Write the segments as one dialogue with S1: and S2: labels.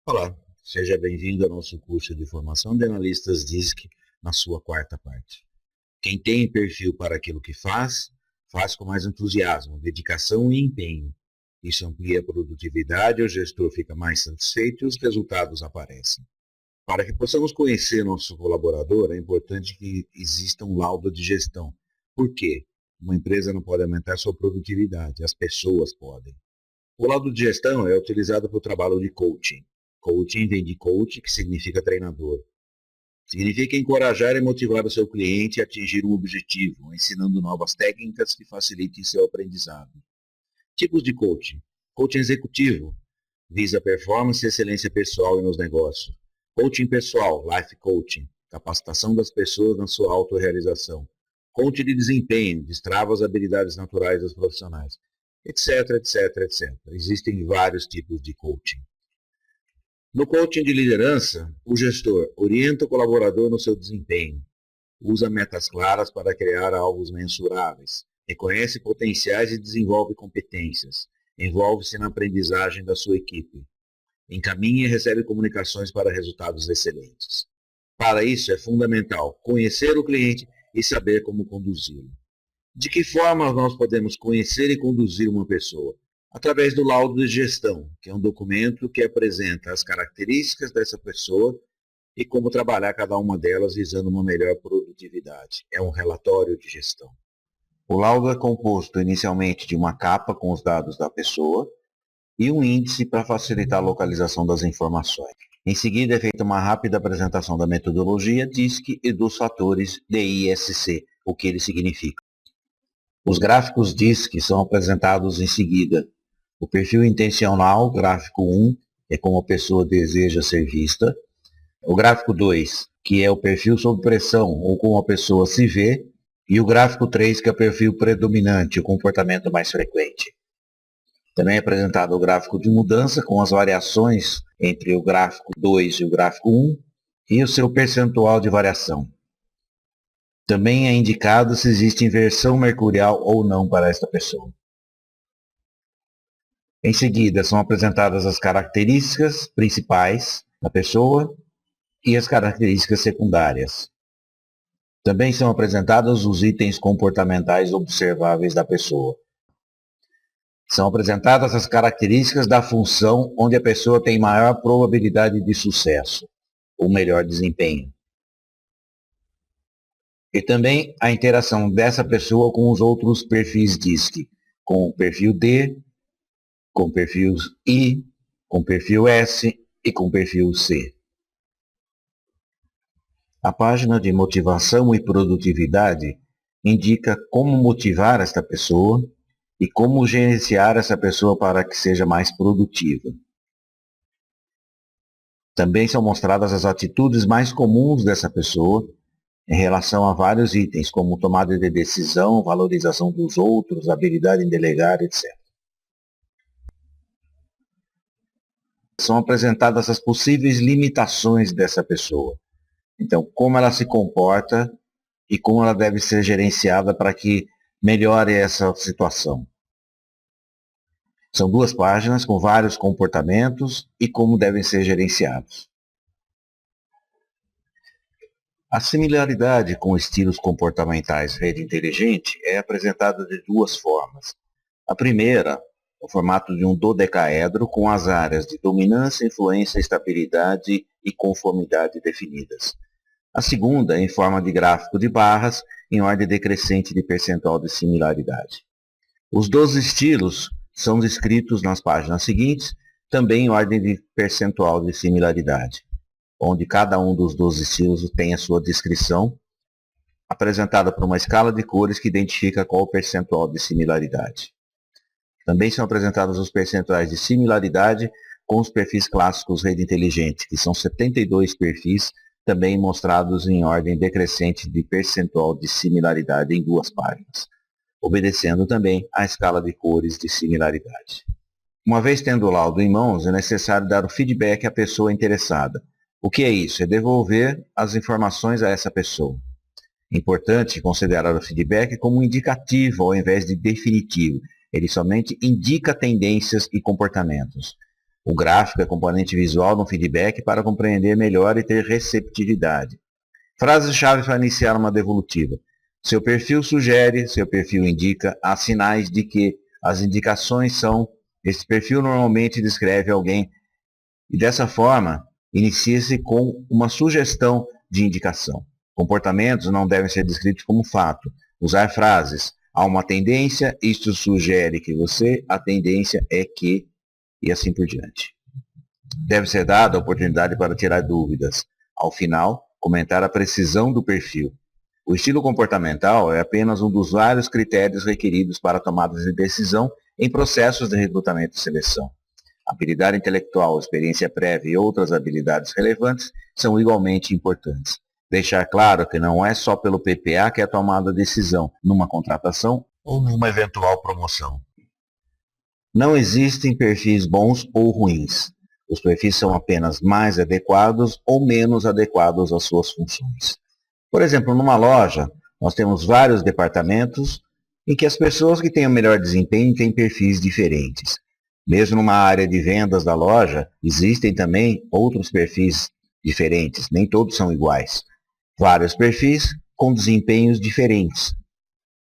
S1: Olá, seja bem-vindo ao nosso curso de formação de analistas DISC na sua quarta parte. Quem tem perfil para aquilo que faz, faz com mais entusiasmo, dedicação e empenho. Isso amplia a produtividade, o gestor fica mais satisfeito e os resultados aparecem. Para que possamos conhecer nosso colaborador, é importante que exista um laudo de gestão. Por quê? Uma empresa não pode aumentar sua produtividade, as pessoas podem. O laudo de gestão é utilizado para o trabalho de coaching. Coaching vem de coach, que significa treinador. Significa encorajar e motivar o seu cliente a atingir um objetivo, ensinando novas técnicas que facilitem seu aprendizado. Tipos de coaching. Coaching executivo visa performance e excelência pessoal e nos negócios. Coaching pessoal, life coaching, capacitação das pessoas na sua autorrealização. Coaching de desempenho, destrava as habilidades naturais dos profissionais, etc, etc, etc. Existem vários tipos de coaching. No coaching de liderança, o gestor orienta o colaborador no seu desempenho, usa metas claras para criar alvos mensuráveis, reconhece potenciais e desenvolve competências, envolve-se na aprendizagem da sua equipe, encaminha e recebe comunicações para resultados excelentes. Para isso, é fundamental conhecer o cliente e saber como conduzi-lo. De que forma nós podemos conhecer e conduzir uma pessoa? Através do laudo de gestão, que é um documento que apresenta as características dessa pessoa e como trabalhar cada uma delas visando uma melhor produtividade. É um relatório de gestão. O laudo é composto inicialmente de uma capa com os dados da pessoa e um índice para facilitar a localização das informações. Em seguida é feita uma rápida apresentação da metodologia DISC e dos fatores DISC, o que eles significam. Os gráficos DISC são apresentados em seguida. O perfil intencional, gráfico 1, é como a pessoa deseja ser vista. O gráfico 2, que é o perfil sob pressão, ou como a pessoa se vê. E o gráfico 3, que é o perfil predominante, o comportamento mais frequente. Também é apresentado o gráfico de mudança, com as variações entre o gráfico 2 e o gráfico 1, e o seu percentual de variação. Também é indicado se existe inversão mercurial ou não para esta pessoa. Em seguida, são apresentadas as características principais da pessoa e as características secundárias. Também são apresentados os itens comportamentais observáveis da pessoa. São apresentadas as características da função onde a pessoa tem maior probabilidade de sucesso, ou melhor desempenho. E também a interação dessa pessoa com os outros perfis DISC, com o perfil D, com o perfil I, com o perfil S e com o perfil C. A página de motivação e produtividade indica como motivar esta pessoa e como gerenciar essa pessoa para que seja mais produtiva. Também são mostradas as atitudes mais comuns dessa pessoa em relação a vários itens, como tomada de decisão, valorização dos outros, habilidade em delegar, etc. São apresentadas as possíveis limitações dessa pessoa. Então, como ela se comporta e como ela deve ser gerenciada para que melhore essa situação. São 2 páginas com vários comportamentos e como devem ser gerenciados. A similaridade com estilos comportamentais rede inteligente é apresentada de 2 formas. A primeira, o formato de um dodecaedro com as áreas de dominância, influência, estabilidade e conformidade definidas. A segunda, em forma de gráfico de barras, em ordem decrescente de percentual de similaridade. Os 2 estilos são descritos nas páginas seguintes, também em ordem de percentual de similaridade, onde cada um dos 12 estilos tem a sua descrição, apresentada por uma escala de cores que identifica qual o percentual de similaridade. Também são apresentados os percentuais de similaridade com os perfis clássicos rede inteligente, que são 72 perfis, também mostrados em ordem decrescente de percentual de similaridade em 2 páginas, obedecendo também à escala de cores de similaridade. Uma vez tendo o laudo em mãos, é necessário dar o feedback à pessoa interessada. O que é isso? É devolver as informações a essa pessoa. É importante considerar o feedback como indicativo ao invés de definitivo. Ele somente indica tendências e comportamentos. O gráfico é componente visual no feedback para compreender melhor e ter receptividade. Frases-chave para iniciar uma devolutiva. Seu perfil sugere, seu perfil indica, há sinais de que as indicações são, esse perfil normalmente descreve alguém e dessa forma inicia-se com uma sugestão de indicação. Comportamentos não devem ser descritos como fato. Usar frases. Há uma tendência, isto sugere que você, a tendência é que, e assim por diante. Deve ser dada a oportunidade para tirar dúvidas. Ao final, comentar a precisão do perfil. O estilo comportamental é apenas um dos vários critérios requeridos para tomadas de decisão em processos de recrutamento e seleção. Habilidade intelectual, experiência prévia e outras habilidades relevantes são igualmente importantes. Deixar claro que não é só pelo PPA que é tomada a decisão numa contratação ou numa eventual promoção. Não existem perfis bons ou ruins. Os perfis são apenas mais adequados ou menos adequados às suas funções. Por exemplo, numa loja, nós temos vários departamentos em que as pessoas que têm o melhor desempenho têm perfis diferentes. Mesmo numa área de vendas da loja, existem também outros perfis diferentes, nem todos são iguais. Vários perfis com desempenhos diferentes.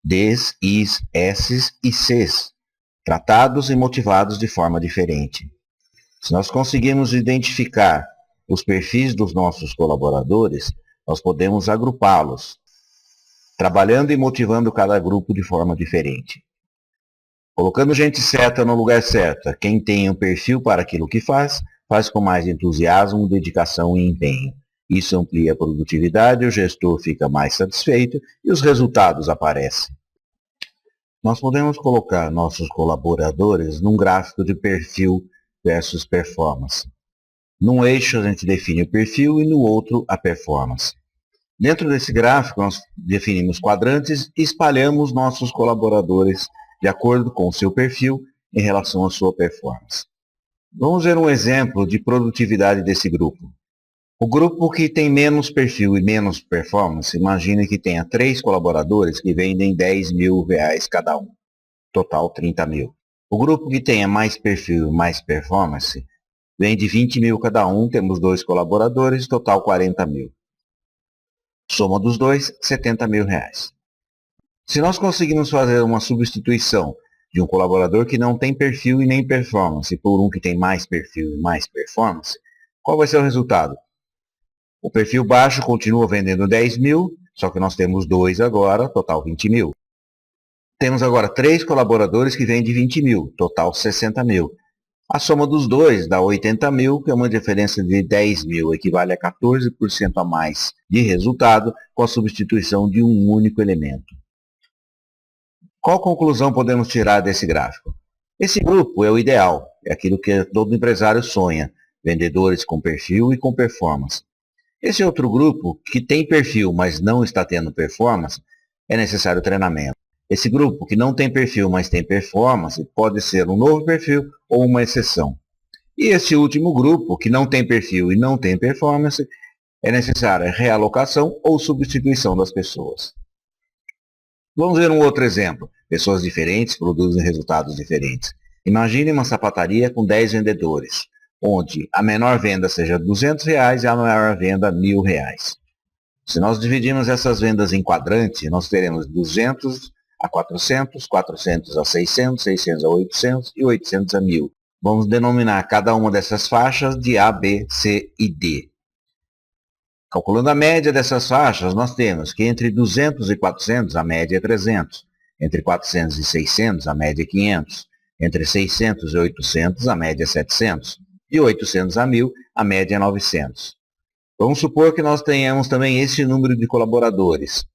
S1: Ds, Is, Ss e Cs, tratados e motivados de forma diferente. Se nós conseguirmos identificar os perfis dos nossos colaboradores, nós podemos agrupá-los, trabalhando e motivando cada grupo de forma diferente. Colocando gente certa no lugar certo, quem tem um perfil para aquilo que faz, faz com mais entusiasmo, dedicação e empenho. Isso amplia a produtividade, o gestor fica mais satisfeito e os resultados aparecem. Nós podemos colocar nossos colaboradores num gráfico de perfil versus performance. Num eixo a gente define o perfil e no outro a performance. Dentro desse gráfico nós definimos quadrantes e espalhamos nossos colaboradores de acordo com o seu perfil em relação à sua performance. Vamos ver um exemplo de produtividade desse grupo. O grupo que tem menos perfil e menos performance, imagine que tenha 3 colaboradores que vendem R$10.000 cada um, total 30 mil. O grupo que tenha mais perfil e mais performance, vende 20 mil cada um, temos 2 colaboradores, total 40 mil. Soma dos dois, R$70.000. Se nós conseguirmos fazer uma substituição de um colaborador que não tem perfil e nem performance por um que tem mais perfil e mais performance, qual vai ser o resultado? O perfil baixo continua vendendo 10 mil, só que nós temos 2 agora, total 20 mil. Temos agora 3 colaboradores que vendem 20 mil, total 60 mil. A soma dos dois dá 80 mil, que é uma diferença de 10 mil, equivale a 14% a mais de resultado com a substituição de um único elemento. Qual conclusão podemos tirar desse gráfico? Esse grupo é o ideal, é aquilo que todo empresário sonha, vendedores com perfil e com performance. Esse outro grupo, que tem perfil, mas não está tendo performance, é necessário treinamento. Esse grupo, que não tem perfil, mas tem performance, pode ser um novo perfil ou uma exceção. E esse último grupo, que não tem perfil e não tem performance, é necessária realocação ou substituição das pessoas. Vamos ver um outro exemplo. Pessoas diferentes produzem resultados diferentes. Imagine uma sapataria com 10 vendedores, onde a menor venda seja R$200 e a maior venda R$1.000. Se nós dividirmos essas vendas em quadrante, nós teremos 200 a 400, 400 a 600, 600 a 800 e 800 a 1.000. Vamos denominar cada uma dessas faixas de A, B, C e D. Calculando a média dessas faixas, nós temos que entre 200 e 400 a média é 300, entre 400 e 600 a média é 500, entre 600 e 800 a média é 700, de 800 a 1.000 a média é 900. Vamos supor que nós tenhamos também esse número de colaboradores.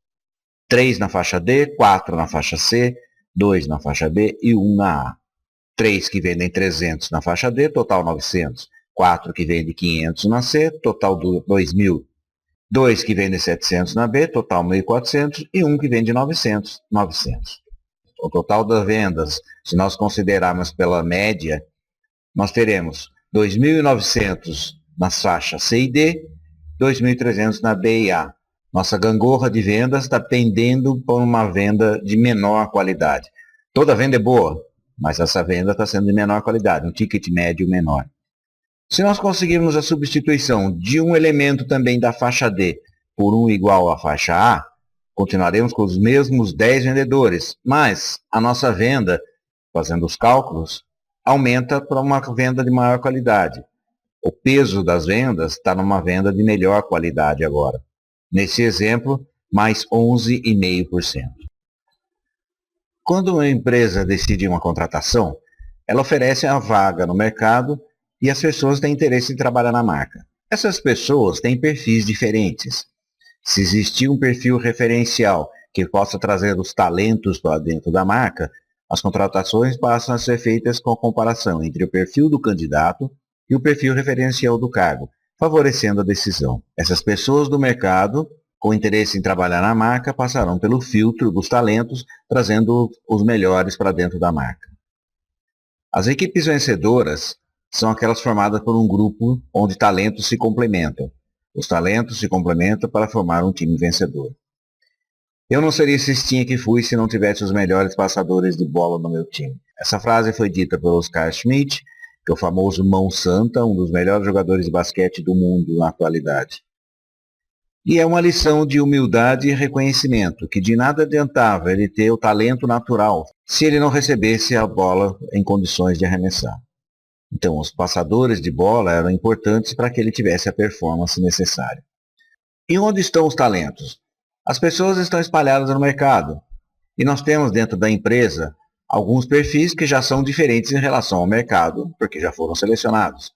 S1: 3 na faixa D, 4 na faixa C, 2 na faixa B e 1 na A. 3 que vendem 300 na faixa D, total 900. 4 que vendem 500 na C, total 2.000. 2 que vendem 700 na B, total 1.400. E 1 que vende 900, 900. O total das vendas, se nós considerarmos pela média, nós teremos 2.900 nas faixas C e D, 2.300 na B e A. Nossa gangorra de vendas está pendendo para uma venda de menor qualidade. Toda venda é boa, mas essa venda está sendo de menor qualidade, um ticket médio menor. Se nós conseguirmos a substituição de um elemento também da faixa D por um igual à faixa A, continuaremos com os mesmos 10 vendedores, mas a nossa venda, fazendo os cálculos, aumenta para uma venda de maior qualidade. O peso das vendas está numa venda de melhor qualidade agora. Nesse exemplo, mais 11,5%. Quando uma empresa decide uma contratação, ela oferece a vaga no mercado e as pessoas têm interesse em trabalhar na marca. Essas pessoas têm perfis diferentes. Se existir um perfil referencial que possa trazer os talentos para dentro da marca, as contratações passam a ser feitas com a comparação entre o perfil do candidato e o perfil referencial do cargo, favorecendo a decisão. Essas pessoas do mercado, com interesse em trabalhar na marca, passarão pelo filtro dos talentos, trazendo os melhores para dentro da marca. As equipes vencedoras são aquelas formadas por um grupo onde talentos se complementam. Os talentos se complementam para formar um time vencedor. Eu não seria esse Cestinha que fui se não tivesse os melhores passadores de bola no meu time. Essa frase foi dita pelo Oscar Schmidt, que é o famoso Mão Santa, um dos melhores jogadores de basquete do mundo na atualidade. E é uma lição de humildade e reconhecimento, que de nada adiantava ele ter o talento natural se ele não recebesse a bola em condições de arremessar. Então, os passadores de bola eram importantes para que ele tivesse a performance necessária. E onde estão os talentos? As pessoas estão espalhadas no mercado. E nós temos dentro da empresa alguns perfis que já são diferentes em relação ao mercado, porque já foram selecionados.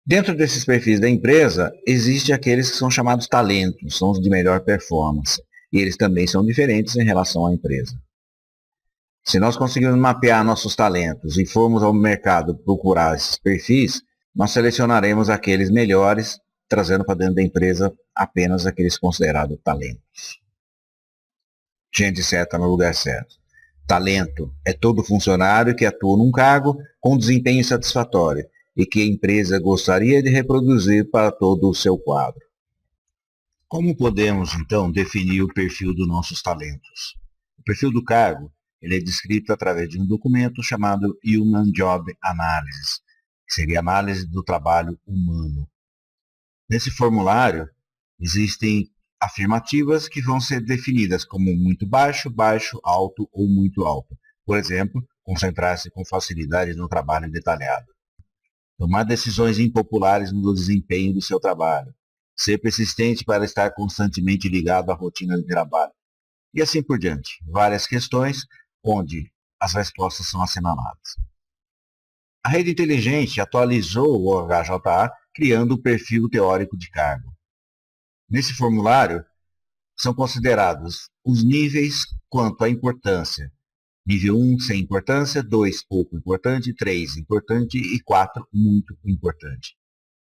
S1: Dentro desses perfis da empresa, existem aqueles que são chamados talentos, são os de melhor performance. E eles também são diferentes em relação à empresa. Se nós conseguirmos mapear nossos talentos e formos ao mercado procurar esses perfis, nós selecionaremos aqueles melhores, trazendo para dentro da empresa apenas aqueles considerados talentos. Gente certa no lugar certo. Talento é todo funcionário que atua num cargo com desempenho satisfatório e que a empresa gostaria de reproduzir para todo o seu quadro. Como podemos, então, definir o perfil dos nossos talentos? O perfil do cargo ele é descrito através de um documento chamado Human Job Analysis, que seria análise do trabalho humano. Nesse formulário, existem afirmativas que vão ser definidas como muito baixo, baixo, alto ou muito alto. Por exemplo, concentrar-se com facilidade no trabalho detalhado. Tomar decisões impopulares no desempenho do seu trabalho. Ser persistente para estar constantemente ligado à rotina de trabalho. E assim por diante. Várias questões onde as respostas são assinaladas. A rede inteligente atualizou o HJA criando o perfil teórico de cargo. Nesse formulário são considerados os níveis quanto à importância. Nível 1, sem importância, 2, pouco importante, 3, importante e 4, muito importante.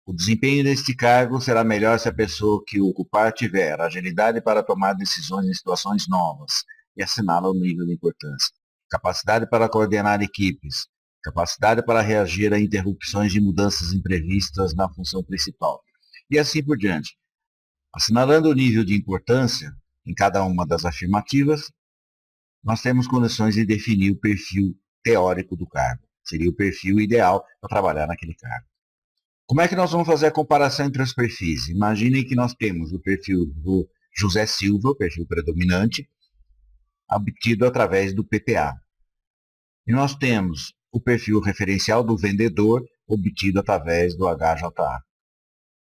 S1: O desempenho deste cargo será melhor se a pessoa que o ocupar tiver agilidade para tomar decisões em situações novas e assinala o nível de importância. Capacidade para coordenar equipes. Capacidade para reagir a interrupções de mudanças imprevistas na função principal. E assim por diante. Assinalando o nível de importância em cada uma das afirmativas, nós temos condições de definir o perfil teórico do cargo. Seria o perfil ideal para trabalhar naquele cargo. Como é que nós vamos fazer a comparação entre os perfis? Imaginem que nós temos o perfil do José Silva, o perfil predominante, obtido através do PPA. E nós temos o perfil referencial do vendedor, obtido através do HJA.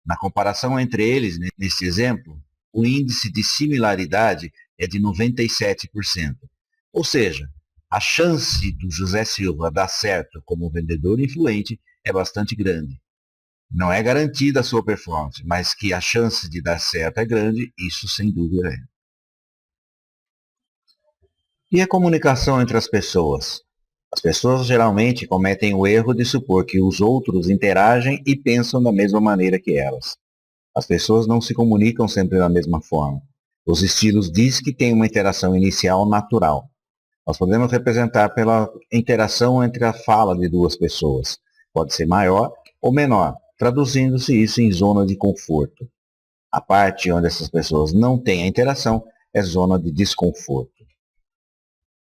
S1: Na comparação entre eles, neste exemplo, o índice de similaridade é de 97%. Ou seja, a chance do José Silva dar certo como vendedor influente é bastante grande. Não é garantida a sua performance, mas que a chance de dar certo é grande, isso sem dúvida é. E a comunicação entre as pessoas? As pessoas geralmente cometem o erro de supor que os outros interagem e pensam da mesma maneira que elas. As pessoas não se comunicam sempre da mesma forma. Os estilos dizem que tem uma interação inicial natural. Nós podemos representar pela interação entre a fala de duas pessoas. Pode ser maior ou menor, traduzindo-se isso em zona de conforto. A parte onde essas pessoas não têm a interação é zona de desconforto.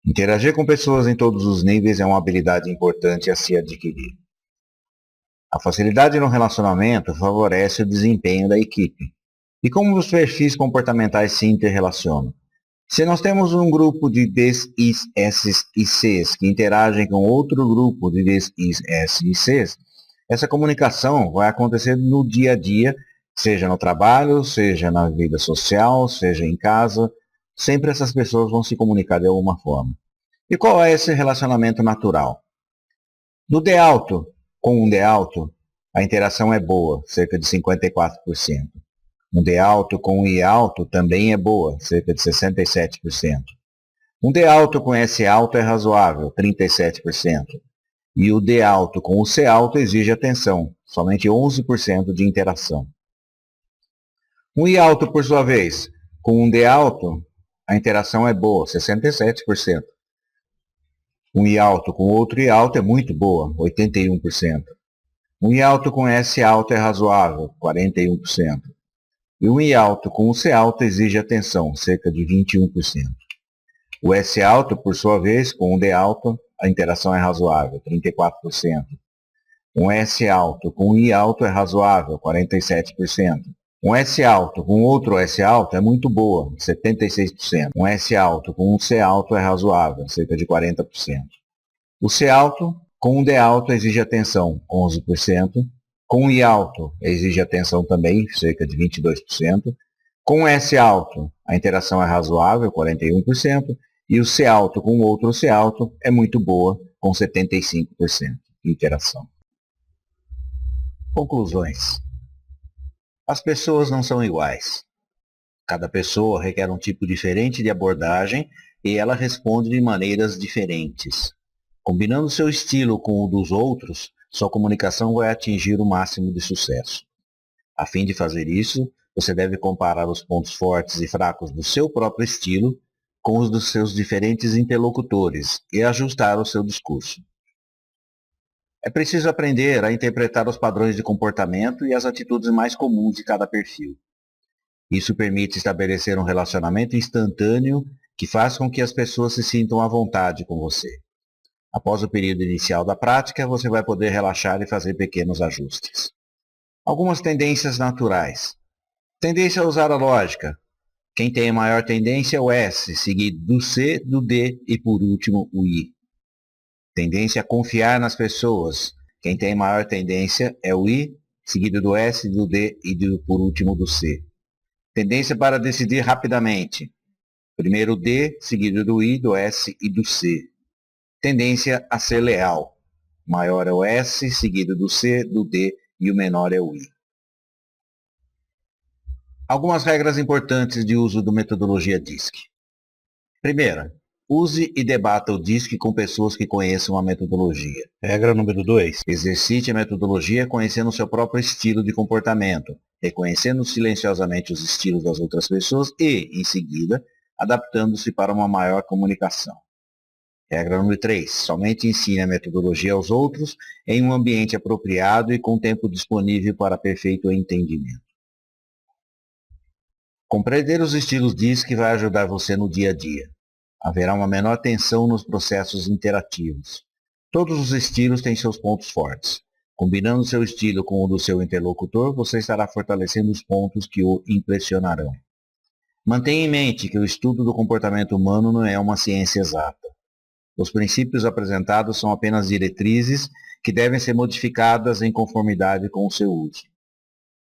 S1: Interagir com pessoas em todos os níveis é uma habilidade importante a se adquirir. A facilidade no relacionamento favorece o desempenho da equipe. E como os perfis comportamentais se interrelacionam? Se nós temos um grupo de Ds, Is, Ss e Cs que interagem com outro grupo de Ds, Is, S e Cs, essa comunicação vai acontecer no dia a dia, seja no trabalho, seja na vida social, seja em casa. Sempre essas pessoas vão se comunicar de alguma forma. E qual é esse relacionamento natural? No D alto, com um D alto, a interação é boa, cerca de 54%. Um D alto com um I alto também é boa, cerca de 67%. Um D alto com S alto é razoável, 37%. E o D alto com o C alto exige atenção, somente 11% de interação. Um I alto, por sua vez, com um D alto, a interação é boa, 67%. Um I alto com outro I alto é muito boa, 81%. Um I alto com S alto é razoável, 41%. E um I alto com o C alto exige atenção, cerca de 21%. O S alto, por sua vez, com o D alto, a interação é razoável, 34%. Um S alto com um I alto é razoável, 47%. Um S alto com outro S alto é muito boa, 76%. Um S alto com um C alto é razoável, cerca de 40%. O C alto com um D alto exige atenção, 11%. Com um I alto exige atenção também, cerca de 22%. Com um S alto, a interação é razoável, 41%. E o C alto com outro C alto é muito boa, com 75% de interação. Conclusões. As pessoas não são iguais. Cada pessoa requer um tipo diferente de abordagem e ela responde de maneiras diferentes. Combinando seu estilo com o dos outros, sua comunicação vai atingir o máximo de sucesso. A fim de fazer isso, você deve comparar os pontos fortes e fracos do seu próprio estilo com os dos seus diferentes interlocutores e ajustar o seu discurso. É preciso aprender a interpretar os padrões de comportamento e as atitudes mais comuns de cada perfil. Isso permite estabelecer um relacionamento instantâneo que faz com que as pessoas se sintam à vontade com você. Após o período inicial da prática, você vai poder relaxar e fazer pequenos ajustes. Algumas tendências naturais. Tendência a usar a lógica. Quem tem a maior tendência é o S, seguido do C, do D e por último o I. Tendência a confiar nas pessoas. Quem tem maior tendência é o I, seguido do S, do D e por último do C. Tendência para decidir rapidamente. Primeiro o D, seguido do I, do S e do C. Tendência a ser leal. Maior é o S, seguido do C, do D e o menor é o I. Algumas regras importantes de uso da metodologia DISC. Primeira, use e debata o DISC com pessoas que conheçam a metodologia. Regra número 2. Exercite a metodologia conhecendo o seu próprio estilo de comportamento, reconhecendo silenciosamente os estilos das outras pessoas e, em seguida, adaptando-se para uma maior comunicação. Regra número 3. Somente ensine a metodologia aos outros em um ambiente apropriado e com tempo disponível para perfeito entendimento. Compreender os estilos DISC vai ajudar você no dia a dia. Haverá uma menor tensão nos processos interativos. Todos os estilos têm seus pontos fortes. Combinando seu estilo com o do seu interlocutor, você estará fortalecendo os pontos que o impressionarão. Mantenha em mente que o estudo do comportamento humano não é uma ciência exata. Os princípios apresentados são apenas diretrizes que devem ser modificadas em conformidade com o seu uso.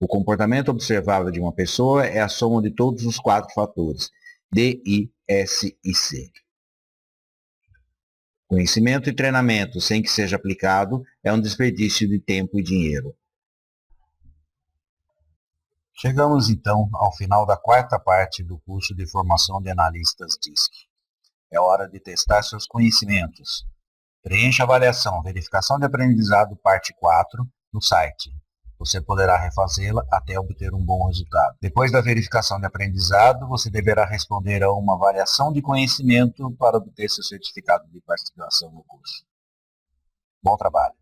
S1: O comportamento observável de uma pessoa é a soma de todos os 4 fatores, D, I, S e C. Conhecimento e treinamento sem que seja aplicado é um desperdício de tempo e dinheiro. Chegamos então ao final da 4ª parte do curso de formação de analistas DISC. É hora de testar seus conhecimentos. Preencha a avaliação, verificação de aprendizado parte 4 no site. Você poderá refazê-la até obter um bom resultado. Depois da verificação de aprendizado, você deverá responder a uma avaliação de conhecimento para obter seu certificado de participação no curso. Bom trabalho!